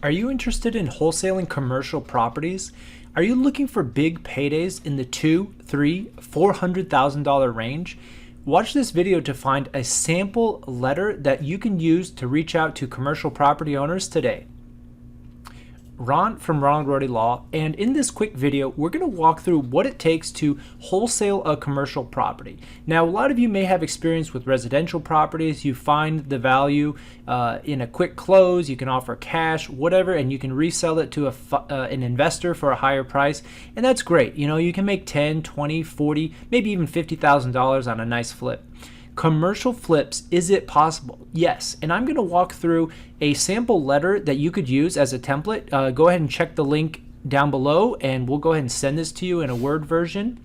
Are you interested in wholesaling commercial properties? Are you looking for big paydays in the $400,000 range? Watch this video to find a sample letter that you can use to reach out to commercial property owners today. Ron from Ronald, Rohde Law, and in this quick video, we're going to walk through what it takes to wholesale a commercial property. Now, a lot of you may have experience with residential properties. You find the value in a quick close, you can offer cash, whatever, and you can resell it to an investor for a higher price, and that's great. You know, you can make 10, 20, 40, maybe even $50,000 on a nice flip. Commercial flips, is it possible? Yes, and I'm going to walk through a sample letter that you could use as a template. Go ahead and check the link down below and we'll go ahead and send this to you in a Word version.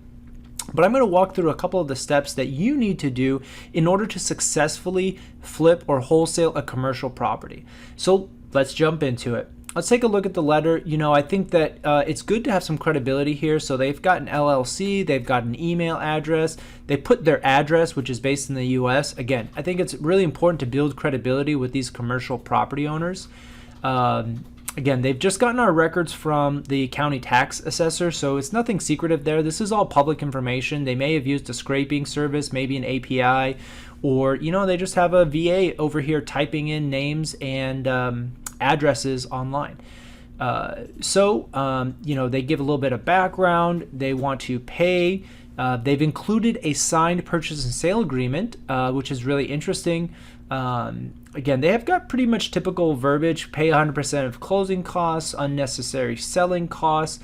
But I'm going to walk through a couple of the steps that you need to do in order to successfully flip or wholesale a commercial property. So let's jump into it. Let's take a look at the letter. You know, I think that it's good to have some credibility here. So they've got an LLC, they've got an email address, they put their address, which is based in the US. Again, I think it's really important to build credibility with these commercial property owners. Again, they've just gotten our records from the county tax assessor, so it's nothing secretive there. This is all public information. They may have used a scraping service, maybe an API, or, you know, they just have a VA over here typing in names and addresses online. You know, they give a little bit of background. They want to pay. They've included a signed purchase and sale agreement, which is really interesting. Again, they have got pretty much typical verbiage: pay 100% of closing costs, unnecessary selling costs,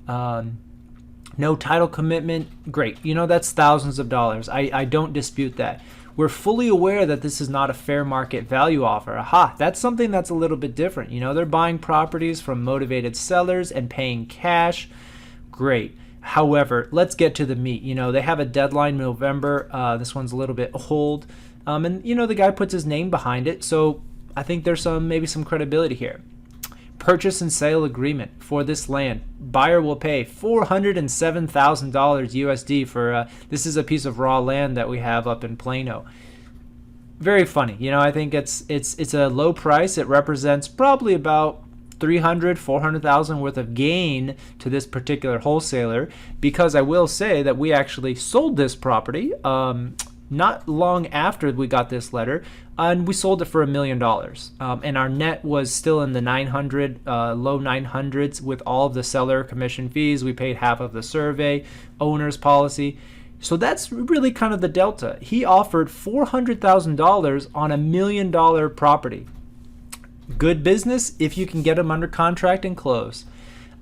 no title commitment. Great. You know, that's thousands of dollars. I don't dispute that. We're fully aware that this is not a fair market value offer. Aha, that's something that's a little bit different. You know, they're buying properties from motivated sellers and paying cash. Great. However, let's get to the meat. You know, they have a deadline in November. This one's a little bit old. And, you know, the guy puts his name behind it. So I think there's maybe some credibility here. Purchase and sale agreement for this land. Buyer will pay $407,000 USD for this is a piece of raw land that we have up in Plano. Very funny. You know, I think it's a low price. It represents probably about $400,000 worth of gain to this particular wholesaler, because I will say that we actually sold this property not long after we got this letter, and we sold it for $1 million. And our net was still in the low 900s with all of the seller commission fees. We paid half of the survey, owner's policy. So that's really kind of the delta. He offered $400,000 on $1 million property. Good business if you can get them under contract and close.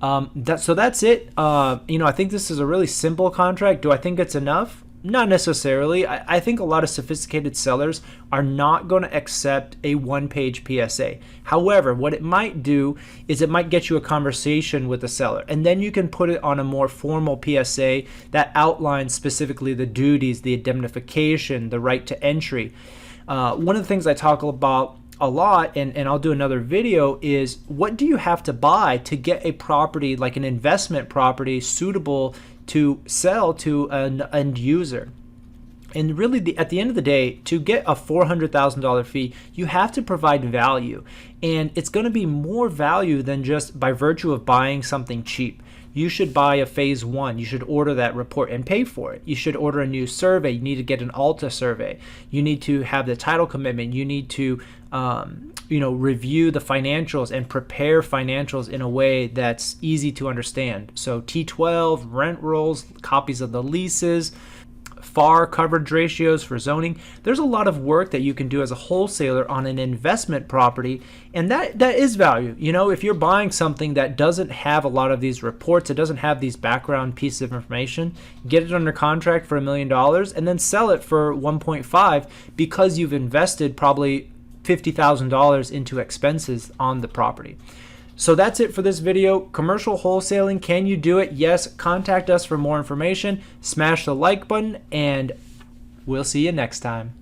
So that's it. You know, I think this is a really simple contract. Do I think it's enough? Not necessarily. I think a lot of sophisticated sellers are not going to accept a one-page PSA. However, what it might do is it might get you a conversation with the seller, and then you can put it on a more formal PSA that outlines specifically the duties, the indemnification, the right to entry. One of the things I talk about a lot, and I'll do another video, is what do you have to buy to get a property, like an investment property, suitable to sell to an end user. And really, at the end of the day, to get a $400,000 fee, you have to provide value. And it's going to be more value than just by virtue of buying something cheap. You should buy a phase 1. You should order that report and pay for it. You should order a new survey. You need to get an Alta survey. You need to have the title commitment. You need to review the financials and prepare financials in a way that's easy to understand. So T12, rent rolls, copies of the leases, FAR coverage ratios for zoning. There's a lot of work that you can do as a wholesaler on an investment property, and that is value. You know, if you're buying something that doesn't have a lot of these reports, it doesn't have these background pieces of information, get it under contract for $1 million and then sell it for 1.5 because you've invested probably $50,000 into expenses on the property. So that's it for this video. Commercial wholesaling, can you do it? Yes. Contact us for more information. Smash the like button, and we'll see you next time.